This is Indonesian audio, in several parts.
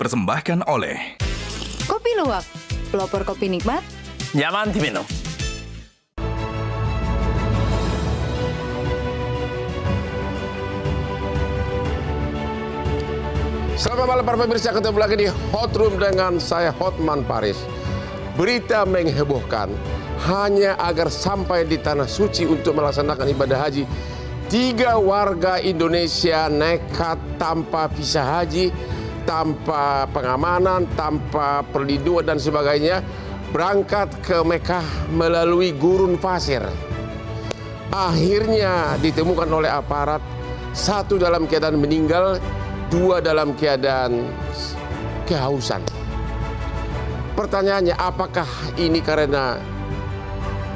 dipersembahkan oleh Kopi Luwak, pelopor kopi nikmat, nyaman diminum. Selamat malam para pemirsa, ketemu lagi di Hot Room dengan saya Hotman Paris. Berita menghebohkan, hanya agar sampai di tanah suci untuk melaksanakan ibadah haji, 3 warga Indonesia nekat tanpa visa haji, tanpa pengamanan, tanpa perlindungan dan sebagainya, berangkat ke Mekah melalui gurun pasir. Akhirnya ditemukan oleh aparat, 1 dalam keadaan meninggal, 2 dalam keadaan kehausan. Pertanyaannya, apakah ini karena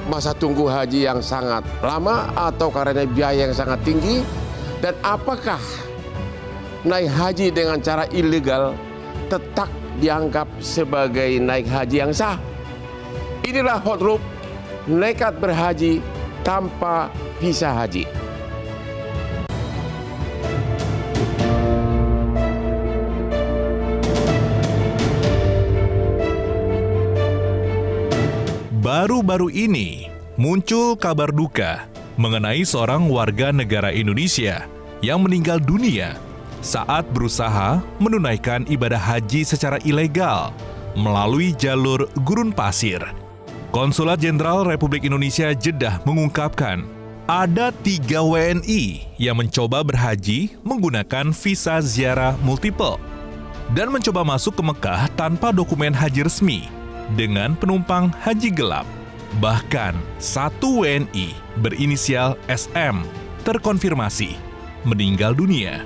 masa tunggu haji yang sangat lama atau karena biaya yang sangat tinggi? Dan apakah naik haji dengan cara ilegal tetap dianggap sebagai naik haji yang sah? Inilah Hot Room, nekat berhaji tanpa visa haji. Baru-baru ini muncul kabar duka mengenai seorang warga negara Indonesia yang meninggal dunia saat berusaha menunaikan ibadah haji secara ilegal melalui jalur gurun pasir. Konsulat Jenderal Republik Indonesia Jeddah mengungkapkan ada 3 WNI yang mencoba berhaji menggunakan visa ziarah multiple dan mencoba masuk ke Mekah tanpa dokumen haji resmi dengan penumpang haji gelap. Bahkan 1 WNI berinisial SM terkonfirmasi meninggal dunia.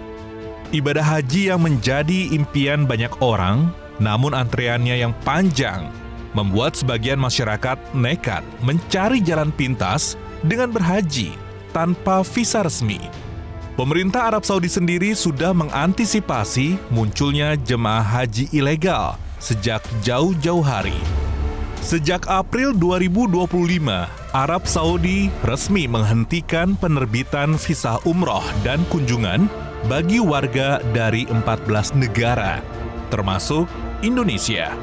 Ibadah haji yang menjadi impian banyak orang, namun antreannya yang panjang membuat sebagian masyarakat nekat mencari jalan pintas dengan berhaji tanpa visa resmi. Pemerintah Arab Saudi sendiri sudah mengantisipasi munculnya jemaah haji ilegal sejak jauh-jauh hari. Sejak April 2025, Arab Saudi resmi menghentikan penerbitan visa umroh dan kunjungan bagi warga dari 14 negara, termasuk Indonesia.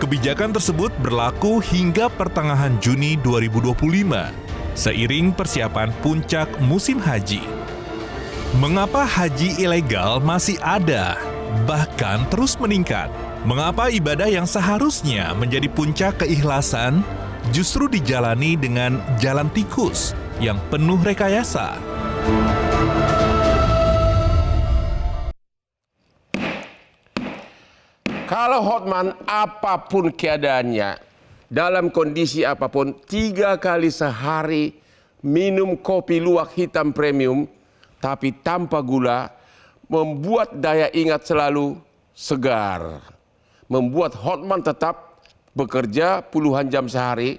Kebijakan tersebut berlaku hingga pertengahan Juni 2025, seiring persiapan puncak musim haji. Mengapa haji ilegal masih ada, bahkan terus meningkat? Mengapa ibadah yang seharusnya menjadi puncak keikhlasan justru dijalani dengan jalan tikus yang penuh rekayasa? Kalau Hotman, apapun keadaannya, dalam kondisi apapun, 3 kali sehari minum kopi luwak hitam premium, tapi tanpa gula, membuat daya ingat selalu segar. Membuat Hotman tetap bekerja puluhan jam sehari.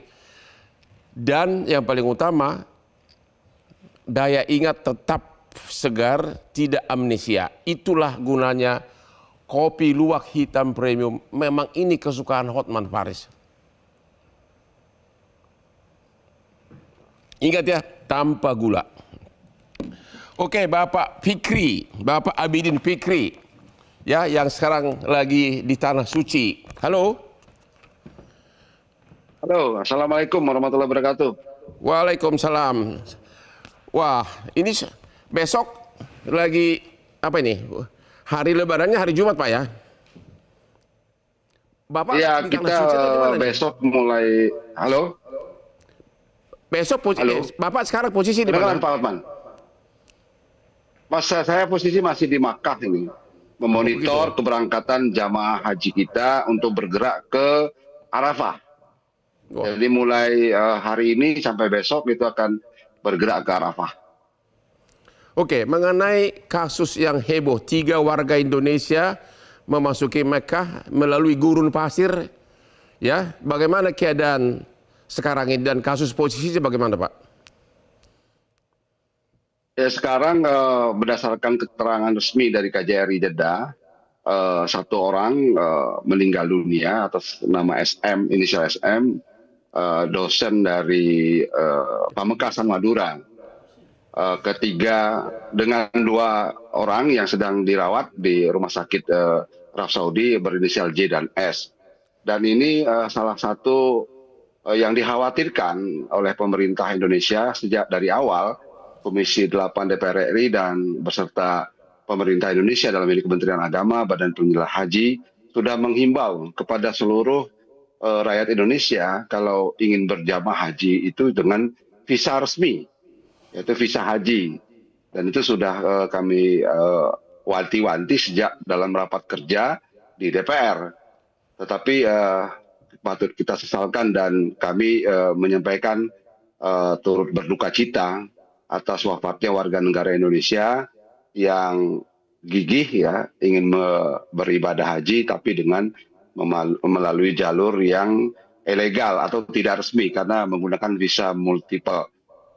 Dan yang paling utama, daya ingat tetap segar, tidak amnesia. Itulah gunanya kopi luwak hitam premium. Memang ini kesukaan Hotman Paris. Ingat ya, tanpa gula. Oke, Bapak Fikri, Bapak Abidin Fikri, ya, yang sekarang lagi di Tanah Suci. Halo. Halo, Assalamualaikum warahmatullahi wabarakatuh. Waalaikumsalam. Wah, ini besok lagi apa ini? Hari Lebarannya hari Jumat, Pak, ya? Bapak Ya, di Tanah kita Suci atau di mana nih? besok mulai. Halo? Besok Halo? Bapak sekarang posisi di mana? Dengar Pak Hotman. Pas saya posisi masih di Makkah ini, memonitor keberangkatan jamaah haji kita untuk bergerak ke Arafah. Jadi mulai hari ini sampai besok itu akan bergerak ke Arafah. Oke, mengenai kasus yang heboh, 3 warga Indonesia memasuki Mekah melalui gurun pasir, ya, bagaimana keadaan sekarang ini dan kasus posisinya bagaimana, Pak? Ya, sekarang berdasarkan keterangan resmi dari KJRI Jeddah, 1 orang meninggal dunia atas nama SM, inisial SM, dosen dari Pamekasan Madura. Ketiga dengan 2 orang yang sedang dirawat di rumah sakit Arab Saudi berinisial J dan S. Dan ini salah satu yang dikhawatirkan oleh pemerintah Indonesia sejak dari awal. Komisi 8 DPR RI dan beserta pemerintah Indonesia dalam ini Kementerian Agama, Badan Penyelenggara Haji sudah menghimbau kepada seluruh rakyat Indonesia kalau ingin berjamaah haji itu dengan visa resmi, yaitu visa haji. Dan itu sudah kami wanti-wanti sejak dalam rapat kerja di DPR. Tetapi patut kita sesalkan dan kami menyampaikan turut berduka cita atas wafatnya warga negara Indonesia yang gigih ya ingin beribadah haji tapi dengan melalui jalur yang ilegal atau tidak resmi karena menggunakan visa multiple.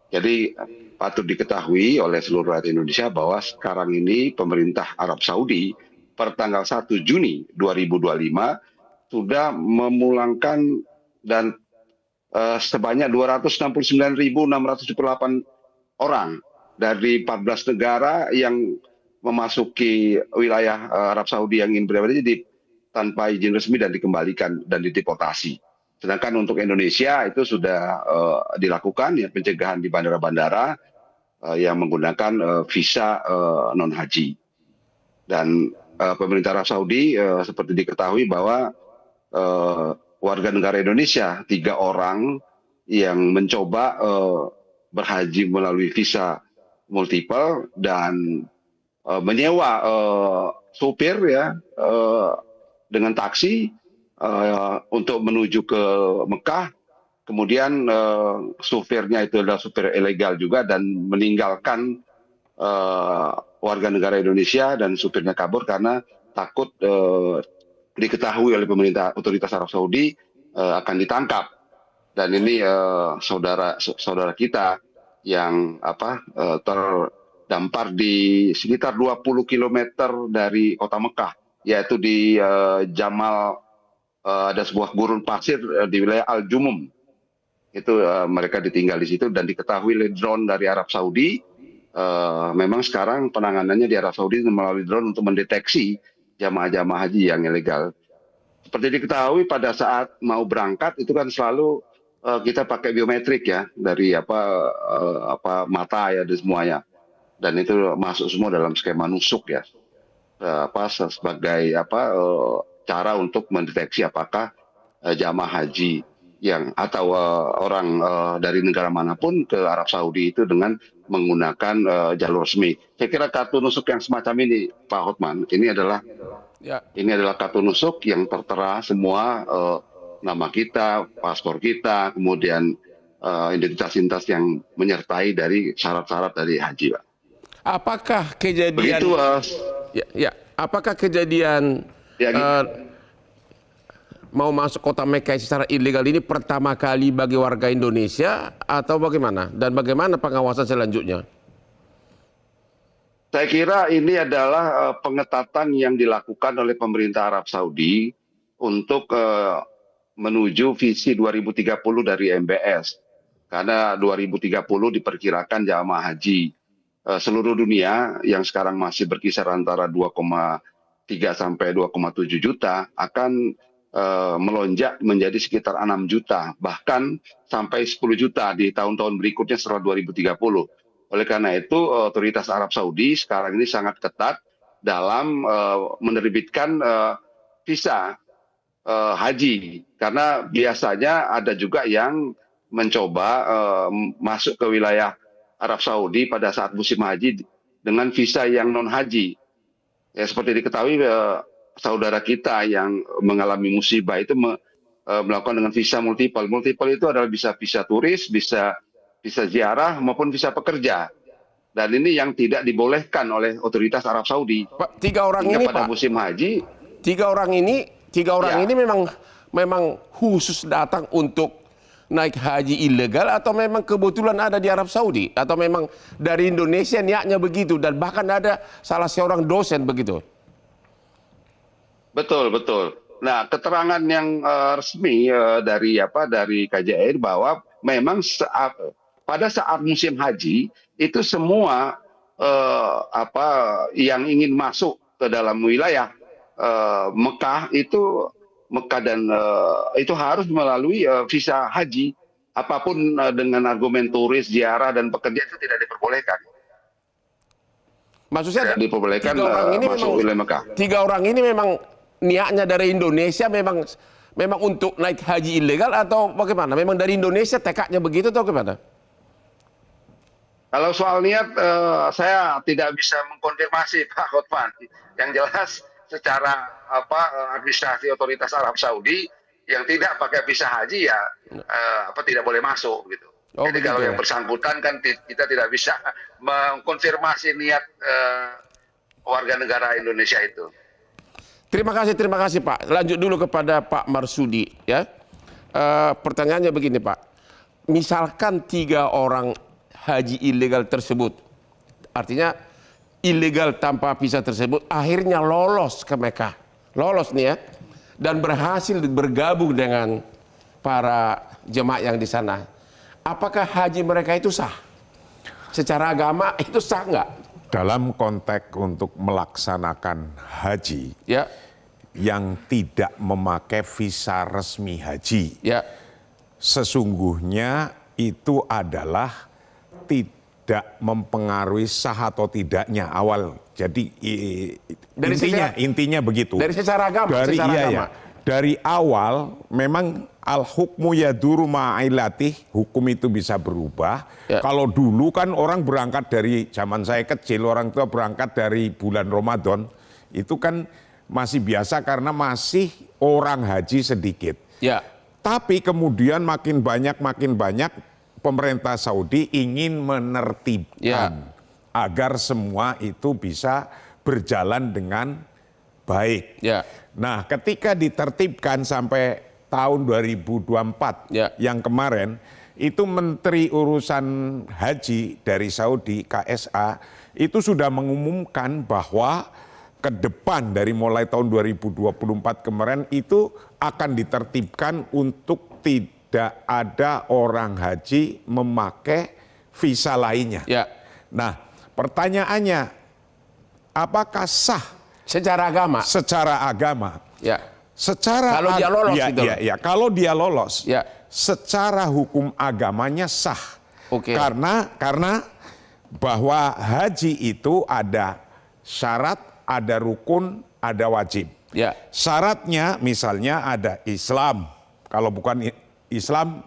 Jadi patut diketahui oleh seluruh rakyat Indonesia bahwa sekarang ini pemerintah Arab Saudi per tanggal 1 Juni 2025 sudah memulangkan dan sebanyak 269.678 orang dari 14 negara yang memasuki wilayah Arab Saudi yang ingin beribadah tanpa izin resmi dan dikembalikan dan dideportasi. Sedangkan untuk Indonesia itu sudah dilakukan ya pencegahan di bandara-bandara yang menggunakan visa non haji. Dan pemerintah Arab Saudi seperti diketahui bahwa warga negara Indonesia 3 orang yang mencoba berhaji melalui visa multiple dan menyewa supir ya dengan taksi untuk menuju ke Mekah, kemudian supirnya itu adalah supir ilegal juga dan meninggalkan warga negara Indonesia dan supirnya kabur karena takut diketahui oleh pemerintah otoritas Arab Saudi akan ditangkap. Dan ini saudara kita yang terdampar di sekitar 20 km dari kota Mekah, yaitu di Jamal. Ada sebuah gurun pasir di wilayah Al-Jumum. Itu mereka ditinggal di situ dan diketahui oleh drone dari Arab Saudi. Memang sekarang penanganannya di Arab Saudi melalui drone untuk mendeteksi jamaah-jamaah haji yang ilegal. Seperti diketahui pada saat mau berangkat itu kan selalu kita pakai biometrik ya dari mata ya dan semuanya. Dan itu masuk semua dalam skema nusuk ya. Sebagai cara untuk mendeteksi apakah jamaah haji yang atau orang dari negara manapun ke Arab Saudi itu dengan menggunakan jalur resmi. Saya kira kartu nusuk yang semacam ini, Pak Hotman, ini adalah kartu nusuk yang tertera semua nama kita, paspor kita, kemudian identitas yang menyertai dari syarat-syarat dari haji, Pak. Apakah kejadian begitu, apakah kejadian mau masuk kota Mekah secara ilegal ini pertama kali bagi warga Indonesia atau bagaimana? Dan bagaimana pengawasan selanjutnya? Saya kira ini adalah pengetatan yang dilakukan oleh pemerintah Arab Saudi untuk menuju visi 2030 dari MBS. Karena 2030 diperkirakan jamaah haji seluruh dunia yang sekarang masih berkisar antara 2,3 sampai 2,7 juta akan melonjak menjadi sekitar 6 juta, bahkan sampai 10 juta di tahun-tahun berikutnya setelah 2030. Oleh karena itu, otoritas Arab Saudi sekarang ini sangat ketat dalam menerbitkan visa haji. Karena biasanya ada juga yang mencoba masuk ke wilayah Arab Saudi pada saat musim haji dengan visa yang non-haji. Ya, seperti diketahui saudara kita yang mengalami musibah itu melakukan dengan visa multiple. Multiple itu adalah bisa visa turis, bisa ziarah maupun visa pekerja. Dan ini yang tidak dibolehkan oleh otoritas Arab Saudi. Pak, 3 orang ini pada Pak, musim haji. 3 orang ini memang khusus datang untuk naik haji ilegal atau memang kebetulan ada di Arab Saudi atau memang dari Indonesia niatnya begitu dan bahkan ada salah seorang dosen begitu. Betul. Nah, keterangan yang resmi dari KJRI bahwa memang pada saat musim haji itu semua yang ingin masuk ke dalam wilayah Mekah dan itu harus melalui visa haji. Apapun dengan argumen turis, ziarah dan pekerja itu tidak diperbolehkan. Maksudnya Tidak diperbolehkan tiga orang ini masuk memang, wilayah Mekah. tiga orang ini memang niatnya dari Indonesia memang untuk naik haji ilegal atau bagaimana? Memang dari Indonesia tekadnya begitu atau bagaimana? Kalau soal niat, saya tidak bisa mengkonfirmasi Pak Hotman. Yang jelas secara administrasi otoritas Arab Saudi yang tidak pakai visa haji ya tidak boleh masuk gitu. Jadi begitu, kalau yang ya? bersangkutan kan kita tidak bisa mengkonfirmasi niat warga negara Indonesia itu. Terima kasih Pak. Lanjut dulu kepada Pak Marsudi ya. Pertanyaannya begini Pak. Misalkan 3 orang haji ilegal tersebut, artinya ilegal tanpa visa tersebut, akhirnya lolos ke Mekah, lolos nih ya, dan berhasil bergabung dengan para jemaah yang di sana. Apakah haji mereka itu sah? Secara agama itu sah nggak? Dalam konteks untuk melaksanakan haji Ya, yang tidak memakai visa resmi haji, ya, sesungguhnya itu adalah tidak mempengaruhi sah atau tidaknya awal. Jadi intinya begitu. dari secara agama. Dari awal memang al hukmu yaduru ma'ailatih, hukum itu bisa berubah. Ya. Kalau dulu kan orang berangkat dari zaman saya kecil, orang tua berangkat dari bulan Ramadan, itu kan masih biasa karena masih orang haji sedikit. Ya, Tapi kemudian makin banyak pemerintah Saudi ingin menertibkan agar semua itu bisa berjalan dengan baik. ya, Nah, ketika ditertibkan sampai tahun 2024 yang kemarin, itu Menteri Urusan Haji dari Saudi, KSA, itu sudah mengumumkan bahwa ke depan dari mulai tahun 2024 kemarin itu akan ditertibkan untuk tidak ada orang haji memakai visa lainnya. ya. Nah, pertanyaannya, apakah sah Secara agama. secara agama? Ya. Secara Kalau dia lolos gitu. Kalau dia lolos, Ya. secara hukum agamanya sah. Oke. Karena bahwa haji itu ada syarat, ada rukun, ada wajib. Ya. Syaratnya misalnya ada Islam. Kalau bukan Islam,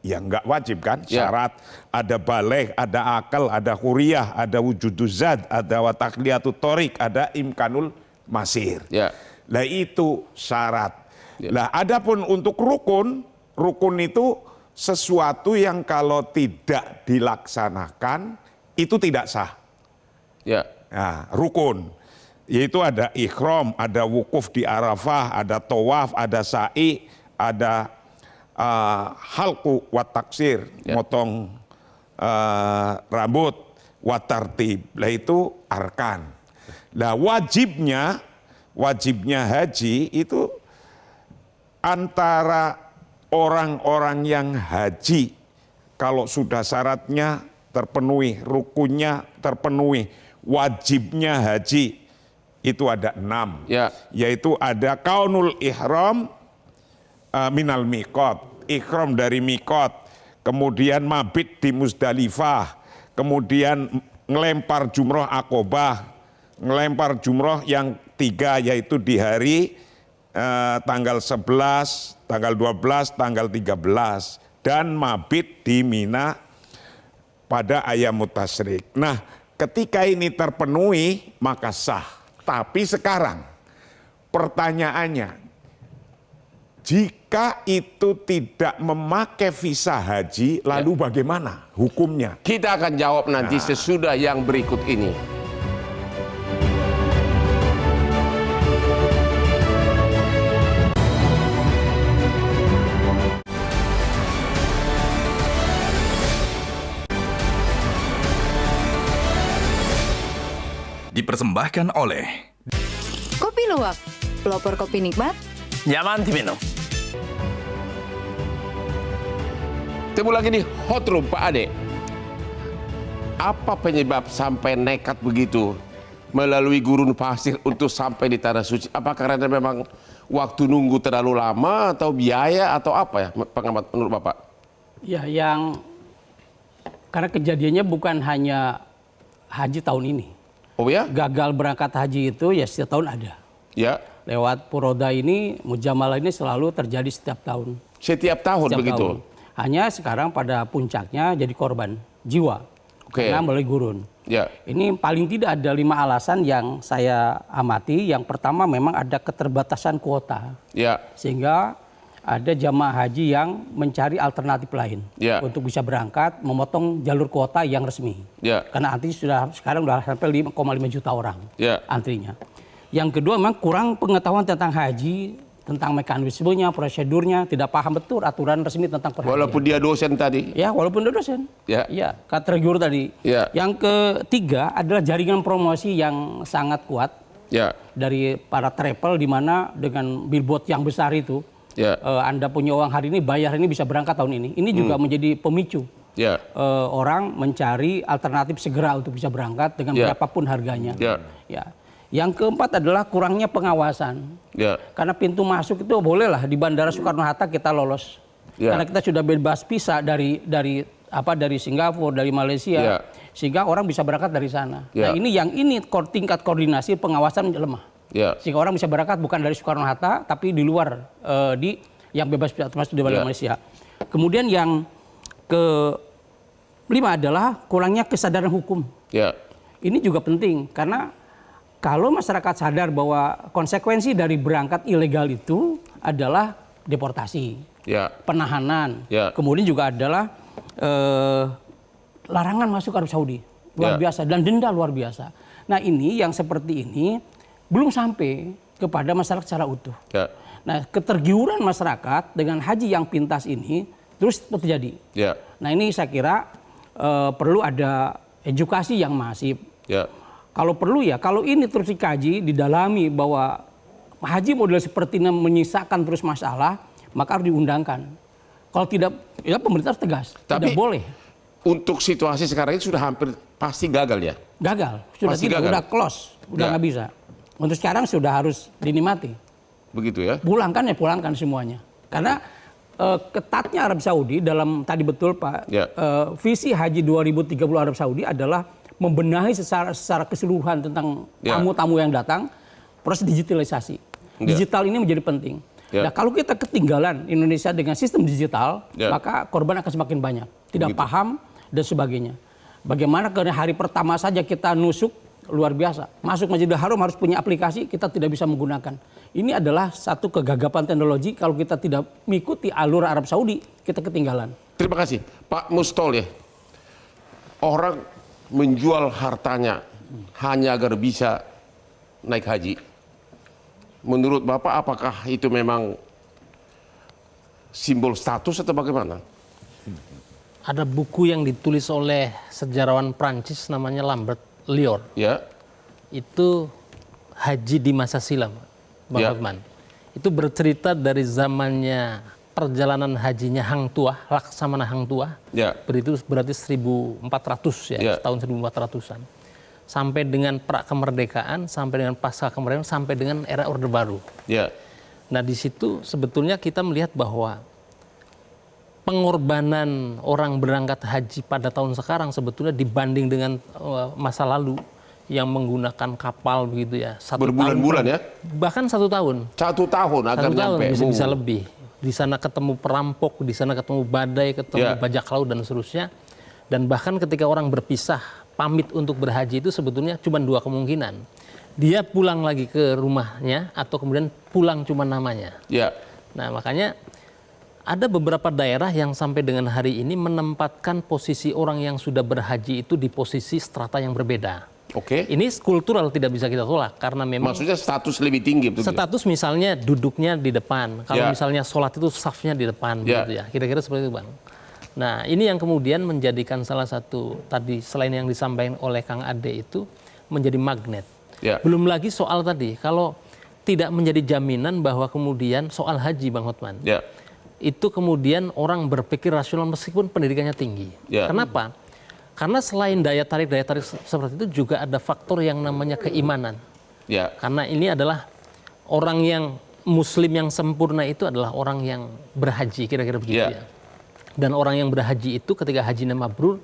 ya nggak wajib kan? Ya. Syarat, ada baligh, ada akal, ada huriyah, ada wujuduz zat, ada watakliyatut thorik, ada imkanul masir. Ya. Lah itu syarat. Ya. Lah adapun untuk rukun itu sesuatu yang kalau tidak dilaksanakan itu tidak sah. Ya. Nah, rukun yaitu ada ikhram, ada wukuf di Arafah, ada tawaf, ada sa'i, ada halqu wa taksir, motong rambut, wa tartib. Lah itu arkan. Lah wajibnya haji itu antara orang-orang yang haji kalau sudah syaratnya terpenuhi, rukunnya terpenuhi, wajibnya haji itu ada 6, yaitu ada kaunul ihram minal miqat, ihram dari miqat, kemudian mabit di Musdalifah, kemudian ngelempar jumroh akobah, ngelempar jumroh yang 3 yaitu di hari tanggal 11, tanggal 12, tanggal 13 dan mabit di Mina pada ayam tasyrik. Nah, ketika ini terpenuhi maka sah. Tapi sekarang pertanyaannya, jika itu tidak memakai visa haji, lalu bagaimana hukumnya? Kita akan jawab nanti sesudah yang berikut ini. Dipersembahkan oleh Kopi Luwak, pelopor kopi nikmat. Nyaman diminum. Temu lagi di Hot Room, Pak Ade. Apa penyebab sampai nekat begitu melalui gurun pasir untuk sampai di tanah suci? Apa karena memang waktu nunggu terlalu lama atau biaya atau apa ya, pengamat menurut Bapak? Ya, karena kejadiannya bukan hanya haji tahun ini. Oh ya? Gagal berangkat haji itu ya setiap tahun ada. Ya. Lewat Puroda ini, Mujamalah ini selalu terjadi setiap tahun. Setiap tahun Setiap begitu? tahun. Hanya sekarang pada puncaknya jadi korban jiwa. Oke. Karena melalui gurun. Ya. Ini paling tidak ada 5 alasan yang saya amati. Yang pertama memang ada keterbatasan kuota. Ya. Sehingga ada jamaah haji yang mencari alternatif lain. Ya. Untuk bisa berangkat, memotong jalur kuota yang resmi. Ya. Karena antri sekarang sudah sampai 5,5 juta orang Ya. antrinya. Yang kedua memang kurang pengetahuan tentang haji, tentang mekanismenya, prosedurnya, tidak paham betul aturan resmi tentang perhajian. Walaupun dia dosen tadi. Ya, walaupun dia dosen. Ya. Ya, kategori tadi. Ya. Yang ketiga adalah jaringan promosi yang sangat kuat Ya. dari para travel, di mana dengan billboard yang besar itu, Ya. Anda punya uang hari ini, bayar ini, bisa berangkat tahun ini. Ini juga menjadi pemicu Ya. orang mencari alternatif segera untuk bisa berangkat dengan Ya. berapapun harganya. Ya. Ya. Yang keempat adalah kurangnya pengawasan. Ya. Karena pintu masuk itu bolehlah di Bandara Soekarno-Hatta kita lolos. Ya. Karena kita sudah bebas visa dari Singapura, dari Malaysia, Ya. sehingga orang bisa berangkat dari sana. Ya. Nah, ini tingkat koordinasi pengawasan lemah. Ya. Sehingga orang bisa berangkat bukan dari Soekarno-Hatta tapi di luar yang bebas visa termasuk di Ya. Malaysia. Kemudian yang kelima adalah kurangnya kesadaran hukum. Ya. Ini juga penting karena kalau masyarakat sadar bahwa konsekuensi dari berangkat ilegal itu adalah deportasi, Ya. penahanan, Ya. kemudian juga adalah larangan masuk Arab Saudi, luar Ya. biasa, dan denda luar biasa. Nah, ini yang seperti ini belum sampai kepada masyarakat secara utuh. Ya. Nah, ketergiuran masyarakat dengan haji yang pintas ini terus terjadi. Ya. Nah, ini saya kira perlu ada edukasi yang masif. Ya. Kalau perlu ya, kalau ini terus dikaji, didalami bahwa haji model seperti ini menyisakan terus masalah, maka harus diundangkan. Kalau tidak, ya pemerintah harus tegas. Tapi tidak boleh. Untuk situasi sekarang ini sudah hampir pasti gagal ya? Gagal. Sudah Pasti tidak, gagal. udah close. Udah Ya. nggak bisa. Untuk sekarang sudah harus dinikmati. Begitu ya? Pulangkan ya pulangkan semuanya. Karena ketatnya Arab Saudi dalam, tadi betul Pak, Ya. visi haji 2030 Arab Saudi adalah membenahi secara keseluruhan tentang Ya. tamu-tamu yang datang, proses digitalisasi. Ya. Digital ini menjadi penting. Ya. Nah, kalau kita ketinggalan Indonesia dengan sistem digital, Ya. maka korban akan semakin banyak. Tidak Begitu. paham dan sebagainya. Bagaimana karena hari pertama saja kita nusuk, luar biasa. Masuk Masjidil Haram harus punya aplikasi, kita tidak bisa menggunakan. Ini adalah satu kegagapan teknologi. Kalau kita tidak mengikuti alur Arab Saudi, kita ketinggalan. Terima kasih. Pak Mustol ya. Orang menjual hartanya hanya agar bisa naik haji. Menurut Bapak apakah itu memang simbol status atau bagaimana? Ada buku yang ditulis oleh sejarawan Prancis namanya Lambert Lior. Ya. Itu haji di masa silam, Bang Ya. Hotman. Itu bercerita dari zamannya perjalanan hajinya Hang Tuah, Laksamana Hang Tuah. Ya. Berarti 1400 ya, Ya. tahun 1400-an. Sampai dengan pra kemerdekaan, sampai dengan pasca kemerdekaan, sampai dengan era Orde Baru. Ya. Nah, di situ sebetulnya kita melihat bahwa pengorbanan orang berangkat haji pada tahun sekarang sebetulnya dibanding dengan masa lalu yang menggunakan kapal begitu ya. Berbulan-bulan ya? Bahkan 1 tahun. 1 tahun agar 1 tahun nyampe. bisa lebih. Di sana ketemu perampok, di sana ketemu badai, ketemu Ya. bajak laut dan seterusnya. Dan bahkan ketika orang berpisah, pamit untuk berhaji itu sebetulnya cuma 2 kemungkinan. Dia pulang lagi ke rumahnya atau kemudian pulang cuma namanya. Ya. Nah, makanya ada beberapa daerah yang sampai dengan hari ini menempatkan posisi orang yang sudah berhaji itu di posisi strata yang berbeda. Oke. Ini kultural tidak bisa kita tolak karena memang Maksudnya status lebih tinggi betul. status misalnya duduknya di depan. Kalau Ya. misalnya sholat itu safnya di depan, Ya. begitu ya. Kira-kira seperti itu, Bang. Nah, ini yang kemudian menjadikan salah satu tadi selain yang disampaikan oleh Kang Ade itu menjadi magnet. Ya. Belum lagi soal tadi kalau tidak menjadi jaminan bahwa kemudian soal haji, Bang Hotman. Ya. Itu kemudian orang berpikir rasional meskipun pendidikannya tinggi. Ya. Kenapa? Karena selain daya tarik seperti itu juga ada faktor yang namanya keimanan. Ya. Karena ini adalah orang yang Muslim yang sempurna itu adalah orang yang berhaji, kira-kira begitu ya. Dan orang yang berhaji itu ketika hajinya mabrur,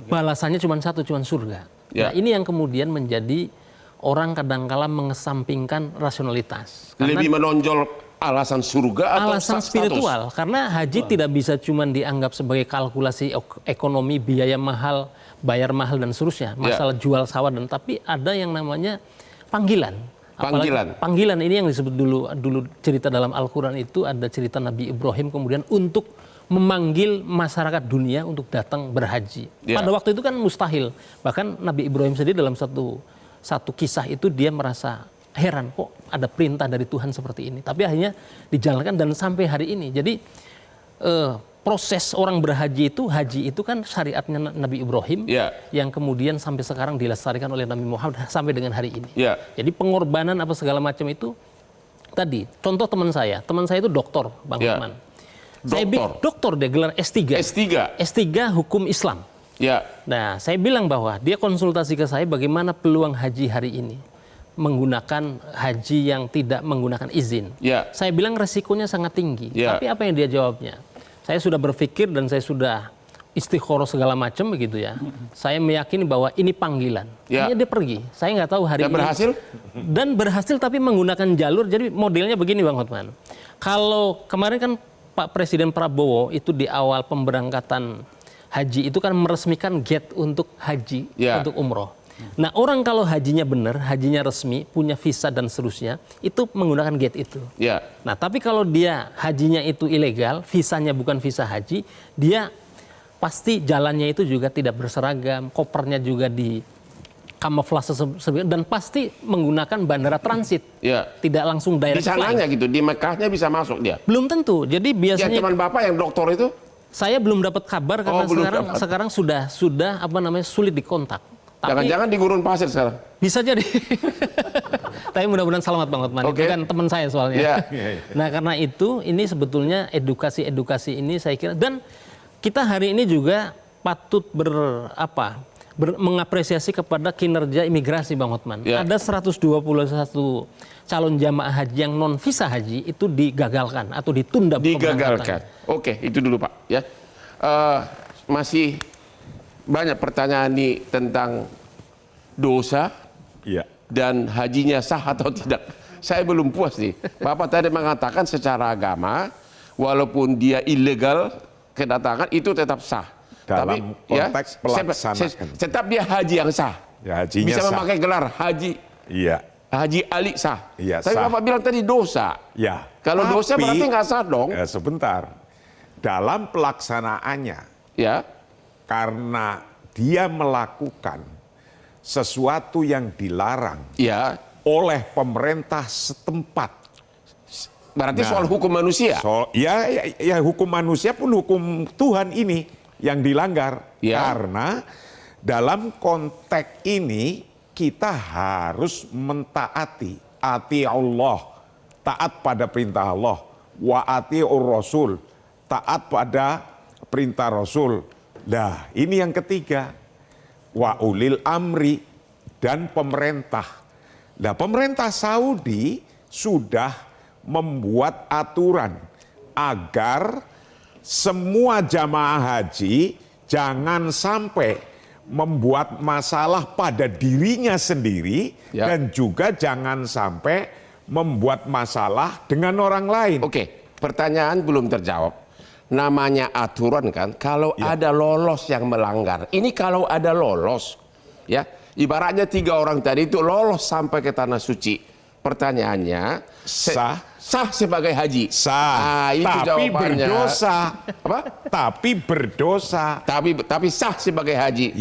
balasannya cuma satu, cuma surga. Nah, ini yang kemudian menjadi orang kadang-kala mengesampingkan rasionalitas. Lebih menonjol alasan surga atau alasan status? Spiritual. Karena haji tidak bisa cuma dianggap sebagai kalkulasi ekonomi, biaya mahal, bayar mahal dan seterusnya. Masalah jual sawah dan tapi ada yang namanya panggilan. Panggilan ini yang disebut dulu cerita dalam Al-Quran itu ada cerita Nabi Ibrahim kemudian untuk memanggil masyarakat dunia untuk datang berhaji. Pada waktu itu kan mustahil. Bahkan Nabi Ibrahim sendiri dalam satu kisah itu dia merasa heran kok ada perintah dari Tuhan seperti ini. Tapi akhirnya dijalankan dan sampai hari ini. Jadi proses orang berhaji itu kan syariatnya Nabi Ibrahim yang kemudian sampai sekarang dilestarikan oleh Nabi Muhammad sampai dengan hari ini. Jadi pengorbanan apa segala macam itu tadi. Contoh teman saya itu dokter, Bang Hotman. Dokter dia gelar S3. S3 hukum Islam. Nah, saya bilang bahwa dia konsultasi ke saya bagaimana peluang haji hari ini menggunakan haji yang tidak menggunakan izin. Saya bilang resikonya sangat tinggi. Tapi apa yang dia jawabnya? Saya sudah berpikir dan saya sudah istikharah segala macam begitu ya. Saya meyakini bahwa ini panggilan. Hanya dia pergi. Saya nggak tahu hari ini. Berhasil? Dan berhasil tapi menggunakan jalur. Jadi modelnya begini Bang Hotman. Kalau kemarin kan Pak Presiden Prabowo itu di awal pemberangkatan haji itu kan meresmikan gate untuk haji, untuk umroh. Nah orang kalau hajinya benar, hajinya resmi, punya visa dan seterusnya, itu menggunakan gate itu. Nah tapi kalau dia hajinya itu ilegal, visanya bukan visa haji, dia pasti jalannya itu juga tidak berseragam, kopernya juga di kamuflase dan pasti menggunakan bandara transit, tidak langsung direct flight. Di sananya gitu, di Mekahnya bisa masuk dia? Belum tentu, jadi biasanya... teman Bapak yang dokter itu? Saya belum dapat kabar karena sekarang sudah apa namanya sulit dikontak. Jangan-jangan di gurun pasir sekarang? Bisa jadi. Tapi mudah-mudahan selamat Bang Hotman. Itu kan teman saya soalnya. Nah karena itu ini sebetulnya edukasi ini saya kira. Dan kita hari ini juga patut mengapresiasi kepada kinerja imigrasi Bang Hotman. Ada 121 calon jamaah haji yang non visa haji itu digagalkan atau ditunda. Oke, itu dulu Pak. Ya, masih banyak pertanyaan nih tentang dosa dan hajinya sah atau tidak. Saya belum puas nih. Bapak tadi mengatakan secara agama, walaupun dia ilegal kedatangan itu tetap sah. Dalam konteks pelaksanaan. Tetap dia haji yang sah. Bisa memakai gelar haji. Haji Ali sah. Tapi Bapak bilang tadi dosa. Kalau dosa berarti nggak sah dong. Sebentar. Dalam pelaksanaannya. Karena dia melakukan sesuatu yang dilarang oleh pemerintah setempat. Berarti soal hukum manusia? Hukum manusia pun hukum Tuhan ini yang dilanggar. Karena dalam konteks ini kita harus mentaati. Ati Allah, taat pada perintah Allah. Wa ati'ur Rasul, taat pada perintah Rasul. Nah, ini yang ketiga. Wa ulil amri, dan pemerintah. Nah, pemerintah Saudi sudah membuat aturan agar semua jamaah haji jangan sampai membuat masalah pada dirinya sendiri dan juga jangan sampai membuat masalah dengan orang lain. Oke, pertanyaan belum terjawab. Namanya aturan kan, kalau ada lolos yang melanggar. Ini kalau ada lolos, ibaratnya 3 orang tadi itu lolos sampai ke tanah suci. Pertanyaannya, sah sebagai haji? Sah, itu tapi jawabannya. Berdosa. Apa? Tapi berdosa. Tapi sah sebagai haji.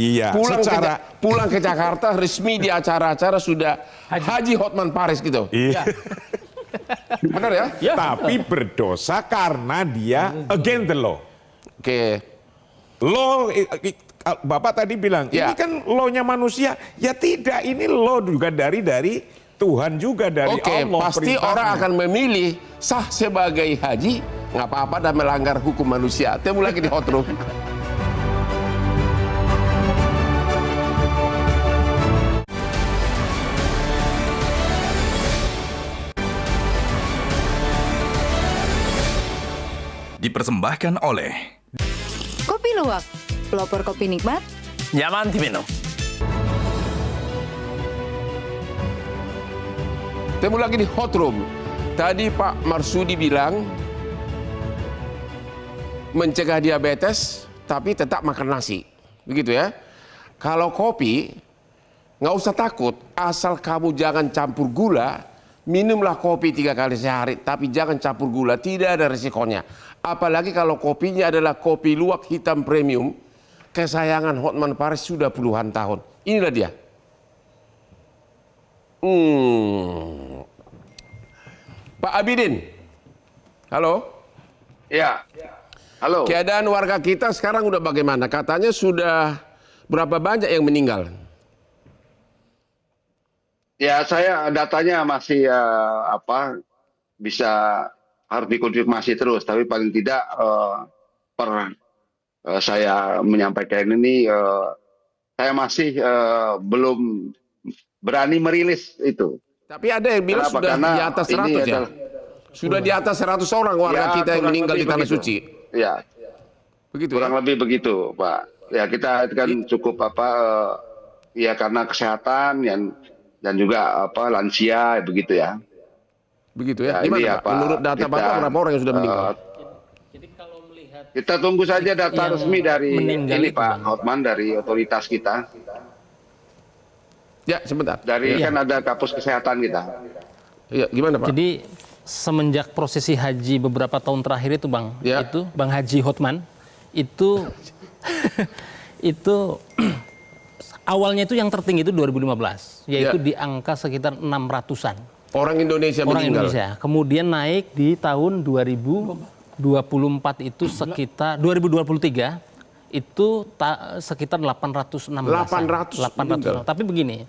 Pulang ke Jakarta resmi di acara-acara sudah Haji Hotman Paris gitu. Benar ya? Tapi berdosa karena dia against the law. Law, Bapak tadi bilang, ini kan law-nya manusia. Ya tidak, ini law juga dari Tuhan juga, dari Allah. Pasti orang akan memilih sah sebagai haji, nggak apa-apa dan melanggar hukum manusia. Temu lagi di Hot Room. dipersembahkan oleh Kopi Luwak, pelopor kopi nikmat, nyaman diminum. Temu lagi di Hot Room. Tadi Pak Marsudi bilang mencegah diabetes tapi tetap makan nasi. Begitu ya. Kalau kopi nggak usah takut, asal kamu jangan campur gula. Minumlah kopi 3 kali sehari, tapi jangan campur gula, tidak ada resikonya. Apalagi kalau kopinya adalah kopi luwak hitam premium, kesayangan Hotman Paris sudah puluhan tahun. Inilah dia. Pak Abidin, halo? Ya, halo. Keadaan warga kita sekarang udah bagaimana? Katanya sudah berapa banyak yang meninggal? Ya, saya datanya masih bisa harus dikonfirmasi terus, tapi paling tidak saya menyampaikan ini saya masih belum berani merilis itu. Tapi ada yang bilang Kenapa? sudah Karena di atas 100 ya? Sudah di atas 100 orang warga kita yang meninggal di Tanah Suci. Ya, Begitu kurang ya? lebih begitu, Pak. Ya, kita kan cukup ya karena kesehatan dan juga lansia begitu ya. Begitu ya? Ya, ini Gimana Pak? Menurut data Bapak berapa orang yang sudah meninggal? Jadi kalau melihat Kita tunggu saja data yang resmi dari meninggal ini itu, Pak Bang. Hotman, dari otoritas kita. Ya, sebentar. Dari kan ada Kapus Kesehatan kita. Ya, gimana Pak? Jadi semenjak prosesi haji beberapa tahun terakhir itu Bang, Ya. itu Bang Haji Hotman itu itu awalnya itu yang tertinggi itu 2015, yaitu Ya. di angka sekitar 600-an Orang Indonesia orang meninggal. Indonesia. Kemudian naik di tahun 2024 itu sekitar 2023 itu sekitar 816. 800 Tapi begini,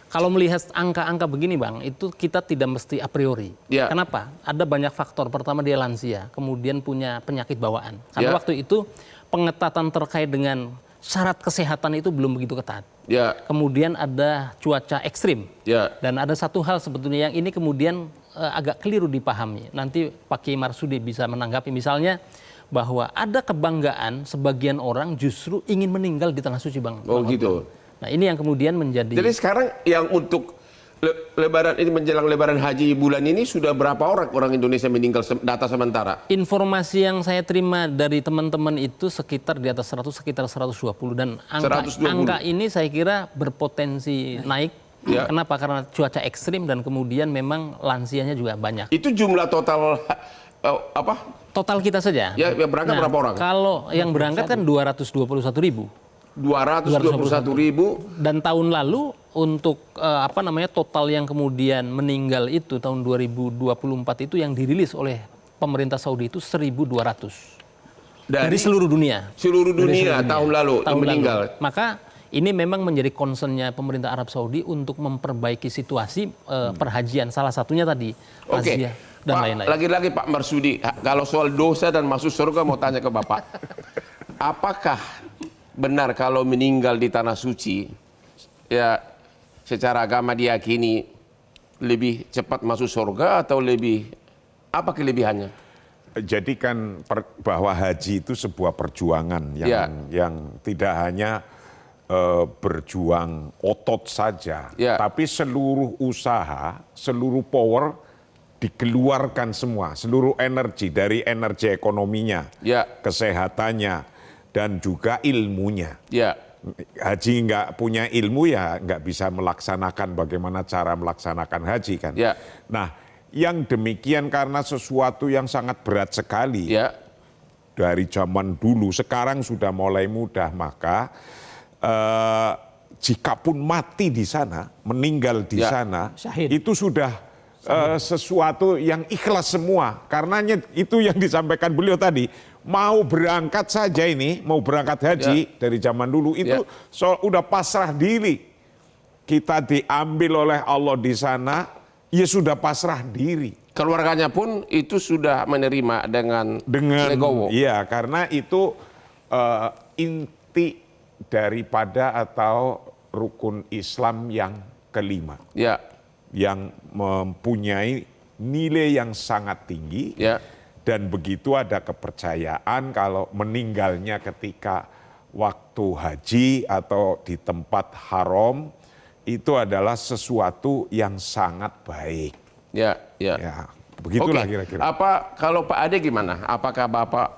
kalau melihat angka-angka begini Bang, itu kita tidak mesti a priori. Ya. Kenapa? Ada banyak faktor. Pertama dia lansia, kemudian punya penyakit bawaan. Karena Ya. waktu itu pengetatan terkait dengan syarat kesehatan itu belum begitu ketat. Ya, Kemudian ada cuaca ekstrim. ya. Dan ada satu hal sebetulnya yang ini kemudian agak keliru dipahami. Nanti Pak Kiai Marsudi bisa menanggapi, misalnya bahwa ada kebanggaan sebagian orang justru ingin meninggal di Tanah Suci Bang. Oh gitu. Nah ini yang kemudian menjadi... Jadi sekarang yang untuk Lebaran ini, menjelang Lebaran Haji bulan ini, sudah berapa orang Indonesia meninggal data sementara? Informasi yang saya terima dari teman-teman itu sekitar di atas 100, sekitar 120. Dan angka 120. ini saya kira berpotensi naik. Ya. Kenapa? Karena cuaca ekstrim dan kemudian memang lansianya juga banyak. Itu jumlah total apa? Total kita saja. Ya, berangkat berapa orang? Kalau yang berangkat kan 221.000. 221.000. Dan tahun lalu untuk total yang kemudian meninggal itu tahun 2024 itu yang dirilis oleh pemerintah Saudi itu 1.200 dari seluruh dunia. Seluruh dunia tahun lalu yang meninggal. Maka ini memang menjadi concernnya pemerintah Arab Saudi untuk memperbaiki situasi perhajian. Salah satunya tadi Oke, razia dan Pak, lain-lain. lagi-lagi Pak Marsudi, kalau soal dosa dan masuk surga mau tanya ke Bapak. Apakah benar kalau meninggal di Tanah Suci, ya secara agama diyakini lebih cepat masuk surga atau lebih, apa kelebihannya? Jadi kan bahwa haji itu sebuah perjuangan yang tidak hanya berjuang otot saja, tapi seluruh usaha, seluruh power dikeluarkan semua, seluruh energi, dari energi ekonominya, kesehatannya, dan juga ilmunya. Haji nggak punya ilmu ya nggak bisa melaksanakan bagaimana cara melaksanakan haji kan. Nah, yang demikian karena sesuatu yang sangat berat sekali dari zaman dulu, sekarang sudah mulai mudah, maka jikapun mati di sana, meninggal di sana, itu sudah sesuatu yang ikhlas semua. Karenanya itu yang disampaikan beliau tadi, mau berangkat saja ini, mau berangkat haji dari zaman dulu itu udah pasrah diri. Kita diambil oleh Allah di sana, ya sudah pasrah diri. Keluarganya pun itu sudah menerima dengan legowo. Iya, karena itu inti daripada atau rukun Islam yang kelima. Yang mempunyai nilai yang sangat tinggi Dan begitu ada kepercayaan kalau meninggalnya ketika waktu haji atau di tempat haram itu adalah sesuatu yang sangat baik. Ya. Begitulah Oke. kira-kira. Apa kalau Pak Ade gimana? Apakah Bapak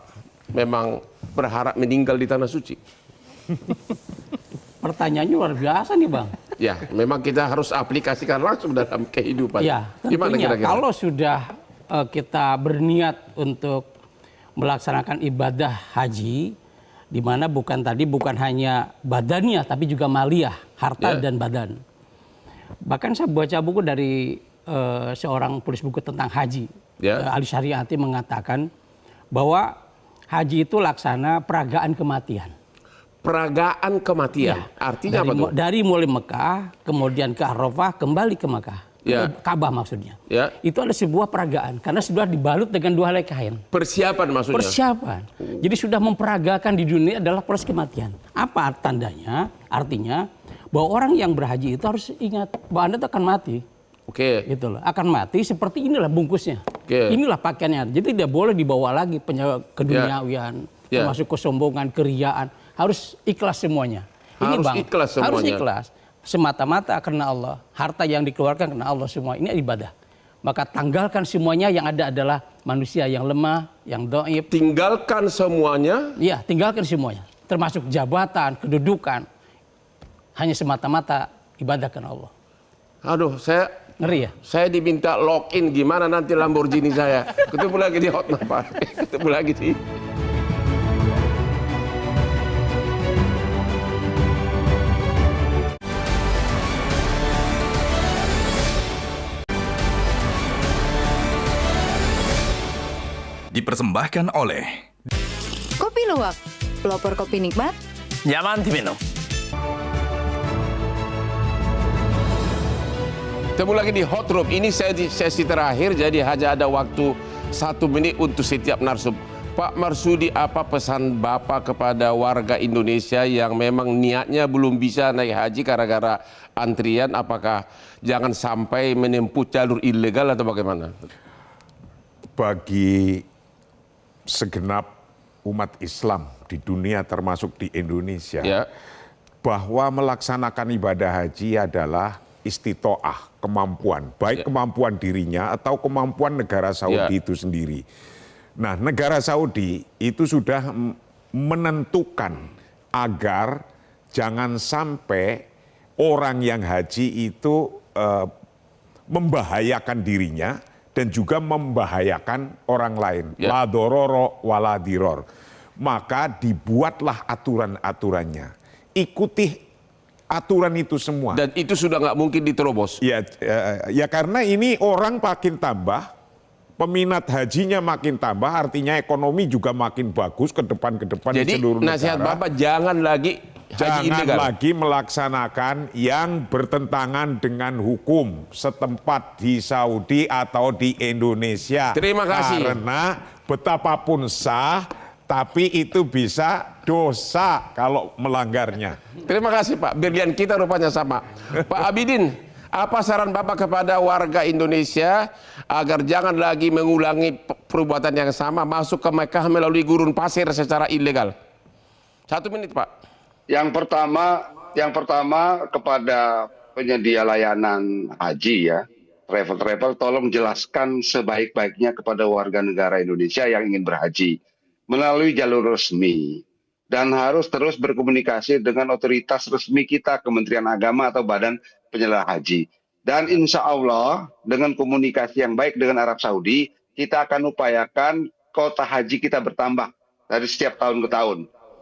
memang berharap meninggal di tanah suci? Pertanyaannya luar biasa nih Bang. Ya, memang kita harus aplikasikan langsung dalam kehidupan. Ya, Gimana tentunya kira-kira? kalau sudah kita berniat untuk melaksanakan ibadah haji, di mana bukan hanya badannya, tapi juga maliyah, harta dan badan. Bahkan saya baca buku dari seorang penulis buku tentang haji, Ali Syariati mengatakan bahwa haji itu laksana peragaan kematian. Peragaan kematian, artinya apa tuh? Dari mulai Mekah, kemudian ke Arafah, kembali ke Mekah. Ka'bah maksudnya. Itu ada sebuah peragaan karena sudah dibalut dengan 2 helai kain. Persiapan maksudnya. Persiapan. Jadi sudah memperagakan di dunia adalah proses kematian. Apa tandanya? Artinya bahwa orang yang berhaji itu harus ingat bahwa Anda akan mati. Oke. Gitu loh. Akan mati seperti inilah bungkusnya. Inilah pakaiannya. Jadi tidak boleh dibawa lagi keduniawian, termasuk kesombongan, keriaan. Harus ikhlas semuanya. Ini Bang, ikhlas semuanya. harus ikhlas. Semata-mata karena Allah, harta yang dikeluarkan karena Allah semua, ini ibadah. Maka tanggalkan semuanya, yang ada adalah manusia yang lemah, yang dhaif. Tinggalkan semuanya? Iya, tinggalkan semuanya. Termasuk jabatan, kedudukan. Hanya semata-mata ibadah karena Allah. Aduh, ngeri ya? Saya diminta login, gimana nanti Lamborghini saya? Ketemu lagi di Hotmap, Pak. Ketemu lagi di... Dipersembahkan oleh Kopi Luwak, pelopor kopi nikmat, nyaman diminum. Ketemu lagi di Hot Room. Ini sesi terakhir, jadi hanya ada waktu 1 menit untuk setiap narsum. Pak Marsudi, apa pesan Bapak kepada warga Indonesia yang memang niatnya belum bisa naik haji gara-gara antrian? Apakah jangan sampai menempuh jalur ilegal atau bagaimana? Bagi segenap umat Islam di dunia termasuk di Indonesia, bahwa melaksanakan ibadah haji adalah istitoah, kemampuan, baik kemampuan dirinya atau kemampuan negara Saudi itu sendiri. Nah, negara Saudi itu sudah menentukan agar jangan sampai orang yang haji itu membahayakan dirinya dan juga membahayakan orang lain. La dororo wala diror. Maka dibuatlah aturan-aturannya. Ikuti aturan itu semua. Dan itu sudah nggak mungkin diterobos. Ya karena ini orang makin tambah, peminat hajinya makin tambah, artinya ekonomi juga makin bagus ke depan di seluruh negara. Jadi nasihat Bapak jangan lagi haji ilegal. Lagi melaksanakan yang bertentangan dengan hukum setempat di Saudi atau di Indonesia. Terima kasih. Karena betapapun sah, tapi itu bisa dosa kalau melanggarnya. Terima kasih Pak. Berlian kita rupanya sama. Pak Abidin, apa saran Bapak kepada warga Indonesia agar jangan lagi mengulangi perbuatan yang sama, masuk ke Mekah melalui gurun pasir secara ilegal? 1 menit Pak. Yang pertama kepada penyedia layanan haji ya, travel tolong jelaskan sebaik-baiknya kepada warga negara Indonesia yang ingin berhaji melalui jalur resmi, dan harus terus berkomunikasi dengan otoritas resmi kita, Kementerian Agama atau Badan Penyelenggara Haji. Dan insya Allah dengan komunikasi yang baik dengan Arab Saudi, kita akan upayakan kota haji kita bertambah dari setiap tahun ke tahun.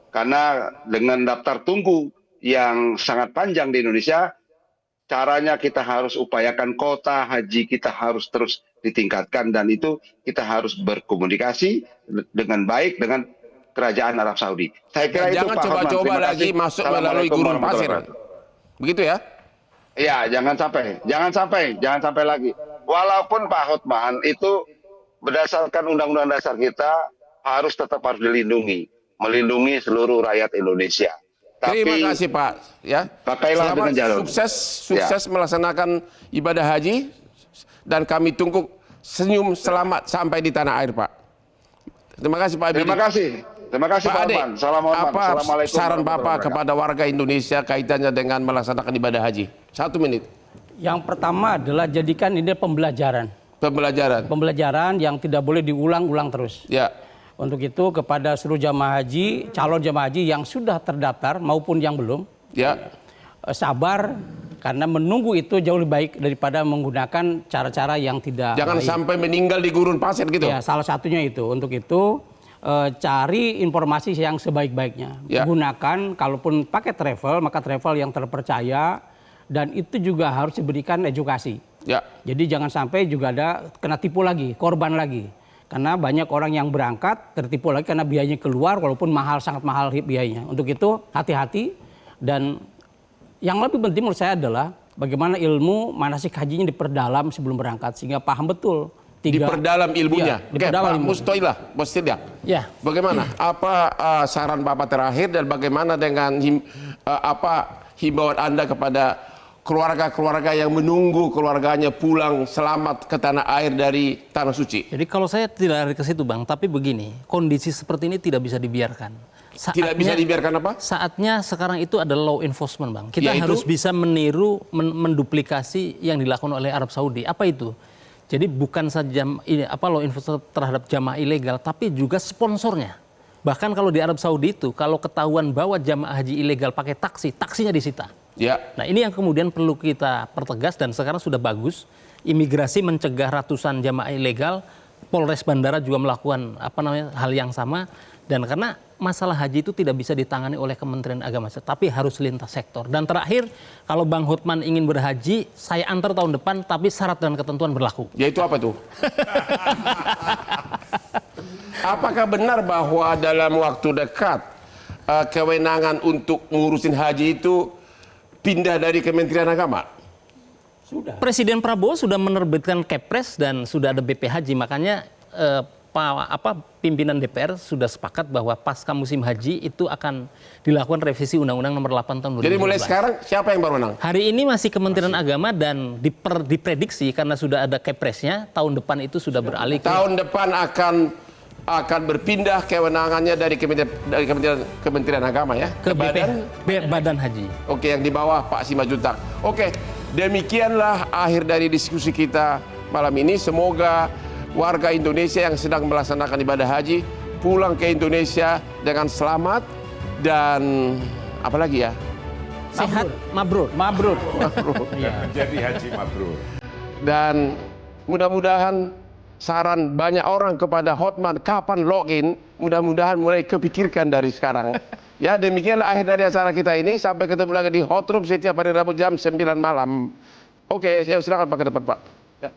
Karena dengan daftar tunggu yang sangat panjang di Indonesia, caranya kita harus upayakan kota haji kita harus terus ditingkatkan, dan itu kita harus berkomunikasi dengan baik dengan kerajaan Arab Saudi. Saya kira itu Pak Hotman. Jangan coba-coba lagi masuk melalui gurun pasir. Begitu ya? Ya, jangan sampai lagi. Walaupun Pak Hotman itu berdasarkan undang-undang dasar kita harus dilindungi. Melindungi seluruh rakyat Indonesia. Terima kasih Pak. Ya. Pakailah dengan jalur. Sukses melaksanakan ibadah haji, dan kami tunggu senyum selamat sampai di tanah air Pak. Terima kasih Pak Abidin. Terima kasih Pak Ade, Hotman. Salam Hotman. apa Assalamualaikum saran warahmatullahi Bapak wabarakatuh. kepada warga Indonesia kaitannya dengan melaksanakan ibadah haji? 1 menit. Yang pertama adalah jadikan ini pembelajaran. Pembelajaran yang tidak boleh diulang-ulang terus. Ya. Untuk itu kepada seluruh jamaah haji, calon jamaah haji yang sudah terdaftar maupun yang belum, Ya. Sabar karena menunggu itu jauh lebih baik daripada menggunakan cara-cara yang tidak Jangan baik. sampai meninggal di gurun pasir gitu. Ya, salah satunya itu. Untuk itu cari informasi yang sebaik-baiknya. Ya. Gunakan kalaupun pakai travel, maka travel yang terpercaya dan itu juga harus diberikan edukasi. Ya. Jadi jangan sampai juga ada kena tipu lagi, korban lagi. Karena banyak orang yang berangkat tertipu lagi karena biayanya keluar walaupun mahal, sangat mahal biayanya. Untuk itu hati-hati dan yang lebih penting menurut saya adalah bagaimana ilmu manasik hajinya diperdalam sebelum berangkat sehingga paham betul. Diperdalam ilmunya. Iya, diperdalam ilmu. Mustoilah. Ya. Bagaimana? Apa saran Bapak terakhir dan bagaimana dengan himbauan Anda kepada keluarga-keluarga yang menunggu keluarganya pulang selamat ke tanah air dari tanah suci? Jadi kalau saya tidak lari ke situ Bang, tapi begini, kondisi seperti ini tidak bisa dibiarkan. Tidak bisa dibiarkan apa? Saatnya sekarang itu adalah law enforcement Bang. Kita Yaitu? harus bisa meniru, menduplikasi yang dilakukan oleh Arab Saudi. Apa itu? Jadi bukan saja law enforcement terhadap jamaah ilegal, tapi juga sponsornya. Bahkan kalau di Arab Saudi itu, kalau ketahuan bahwa jamaah haji ilegal pakai taksi, taksinya disita. Ya. Nah ini yang kemudian perlu kita pertegas dan sekarang sudah bagus. Imigrasi mencegah ratusan jamaah ilegal, Polres Bandara juga melakukan hal yang sama. Dan karena masalah haji itu tidak bisa ditangani oleh Kementerian Agama, tapi harus lintas sektor. Dan terakhir, kalau Bang Hotman ingin berhaji, saya antar tahun depan, tapi syarat dan ketentuan berlaku. Yaitu apa tuh? Apakah benar bahwa dalam waktu dekat kewenangan untuk ngurusin haji itu pindah dari Kementerian Agama? Presiden Prabowo sudah menerbitkan Kepres dan sudah ada BP Haji, makanya pimpinan DPR sudah sepakat bahwa pasca musim haji itu akan dilakukan revisi Undang-Undang Nomor 8 Tahun 2012. Jadi mulai sekarang siapa yang berwenang? Hari ini masih Kementerian Agama dan diprediksi karena sudah ada Kepresnya tahun depan itu sudah beralih ke Tahun depan akan berpindah kewenangannya dari Kementerian Agama ya ke Badan Haji. Oke, yang di bawah Pak Simajuntak. Oke, demikianlah akhir dari diskusi kita malam ini. Semoga warga Indonesia yang sedang melaksanakan ibadah haji pulang ke Indonesia dengan selamat dan apalagi ya? Sehat, mabrur. Menjadi haji mabrur. Dan mudah-mudahan saran banyak orang kepada Hotman kapan login, mudah-mudahan mulai kepikirkan dari sekarang. Ya, demikianlah akhir dari acara kita ini. Sampai ketemu lagi di Hot Room setiap hari Rabu jam 9 malam. Oke, saya silakan Pak ke depan, Pak. Ya.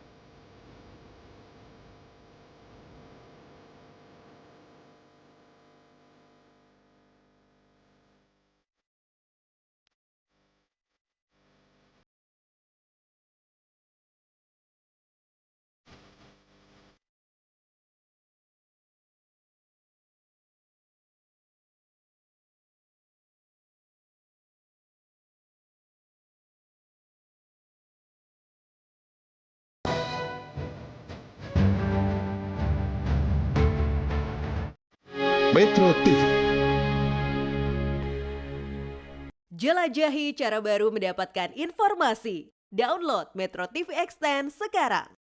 Metro TV. Jelajahi cara baru mendapatkan informasi. Download Metro TV Extend sekarang.